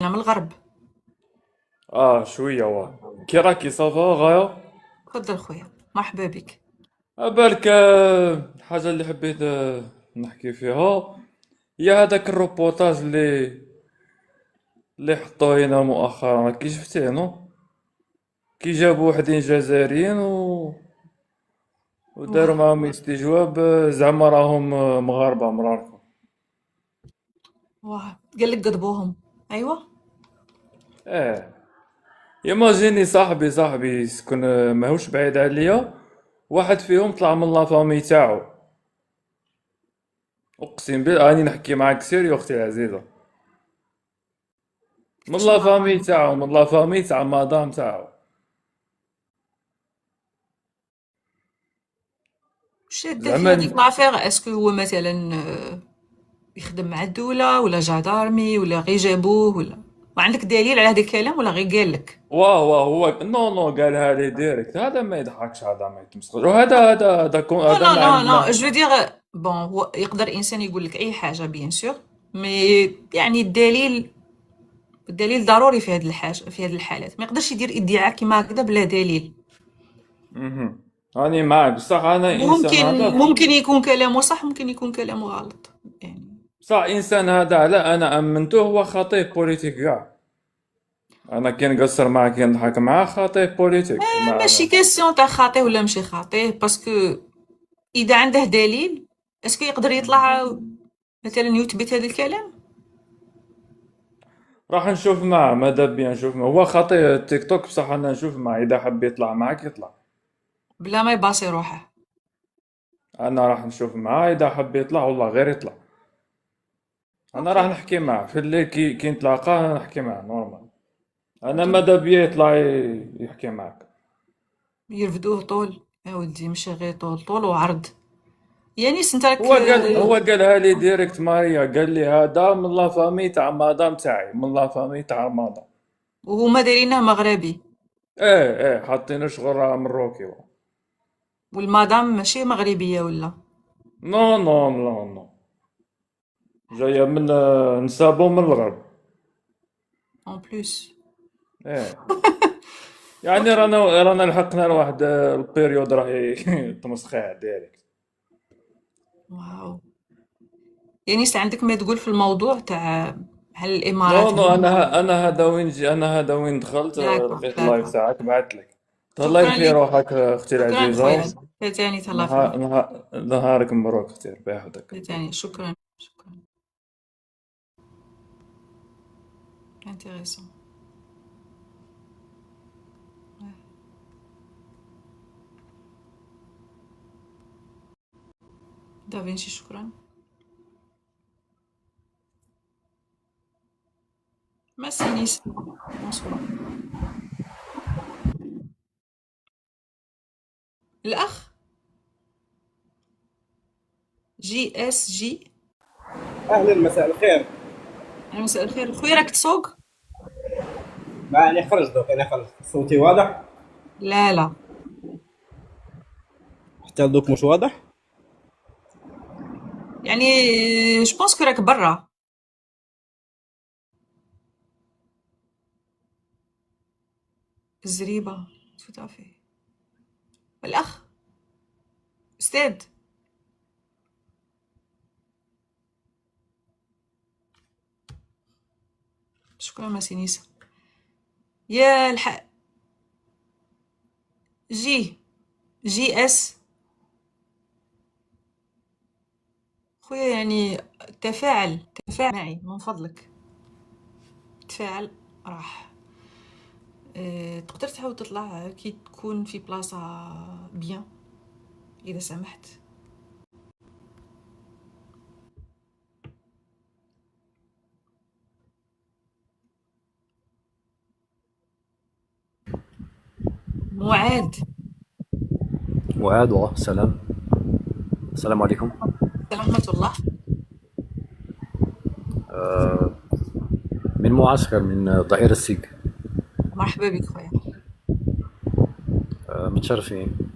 من الغرب. شوية واه. كي راكي صافا غاية؟ تفضل خويا، مرحبا بك. بالك الحاجة اللي حبيت نحكي فيها هي هذاك الروبورتاج اللي حطوه هنا مؤخرا، كي شفتيه نو؟ كي جابوا وحدين جزائريين وداروا واه معاهم استجواب، زعما راهم مغاربة مراكم. واه قال لك قضبوهم. ايوه. اه، يماجيني صاحبي سكن ماهوش بعيد عليا، واحد فيهم طلع من لافامي تاعو. اقسم بالله راني نحكي معاك سيريو اختي العزيزة، من كيفاش لافامي مغاربه؟ تاعو، من لافامي تاع مدام تاعو. شادة في هذيك زعما لافيغ، اسكو هو مثلا يخدم مع الدولة ولا جدارمي ولا غير جابوه ولا ما عندك دليل على هذا الكلام ولا غير قال لك؟ واه هو نو قالها لي ديريكت، هذا ما يضحكش، هذا ما يتمسخرش، وهذا نو هذا نو ما نو نو عندنا. جو دير. بون هو يقدر انسان يقول لك اي حاجة بيان سور، مي يعني الدليل ضروري في هذه الحاجة، في هذه الحالات ما يقدرش يدير ادعاء كيما هكذا بلا دليل. مهم. راني معك بصح انا انسان ممكن يكون كلامه صح، ممكن يكون كلامه غلط يعني. بصح انسان هذا، لا انا امنته، هو خطيب بوليتيك كاع. انا كي نقصر معاه كي نضحك معاه خطيب بوليتيك ماشي كيسيون تاع خاطئ ولا ماشي خاطئ، باسكو اذا عنده دليل اسكو يقدر يطلع مثلا يثبت هذا الكلام. راح نشوف معاه، ماذا بيا نشوف معاه، هو خطيب تيك توك بصح انا نشوف معاه اذا حب يطلع معاك يطلع. بلا ما يباصي روحه. انا راح نشوف معاه اذا حب يطلع والله غير يطلع. انا راح اوكي. نحكي معاه في الليل كي نتلاقاه نحكي معاه نورمال. انا اوكي. ماذا بيا يطلع يحكي معاك. يرفدوه طول يا ولدي، ماشي غير طول طول وعرض. يعني انت راك هو قالها لي ديريكت ماريا، قال لي هذا من لا فامي تاع مادام تاعي، من لا فامي تاع مادام. وهما دايرينه مغربي. ايه حاطين شغل راه مروكي والمدام ماشي مغربيه ولا؟ نو نو، جاية من نسابو من الغرب. اون بلوس. ايه، يعني اوكي. رانا لحقنا لواحد البيريود راهي تمسخيها ديريكت. واو. يعني عندك ما تقول في الموضوع تاع هل نو الامارات نو، هما؟ انا هذا وين دخلت، داكور لقيت اللايف داكور. تاعك بعثت لك. تهلا شكرا بخير لك. روحك اختي شكرا العزيزة. خويا. تاني تهلا في روحك. نهارك مبروك اختي بيحفظك. تاني شكرا. شكرا. intéressant. Ouais. دافنشي شكرا. ميرسي نيس. بونسوار. الأخ جي اس جي. اهلا مساء الخير. أهلا مساء الخير خويا، راك تسوق؟ ما انا خرج دوك، انا خرج صوتي واضح لا لا. حتى دوك مش واضح. يعني جو بونس كو راك برا. الزريبة. تو تافي. الأخ أستاذ. شكرا ميرسي نيس. يا جي جي اس. خويا يعني تفاعل معي من فضلك. تفاعل. راح تقدر تحاول تطلع كي تكون في بلاصة بيان إذا سمحت. معاد. وعاد سلام. السلام عليكم. ورحمة الله. من معسكر من ظهير السيق. مرحبا بك خويا. متشرفين.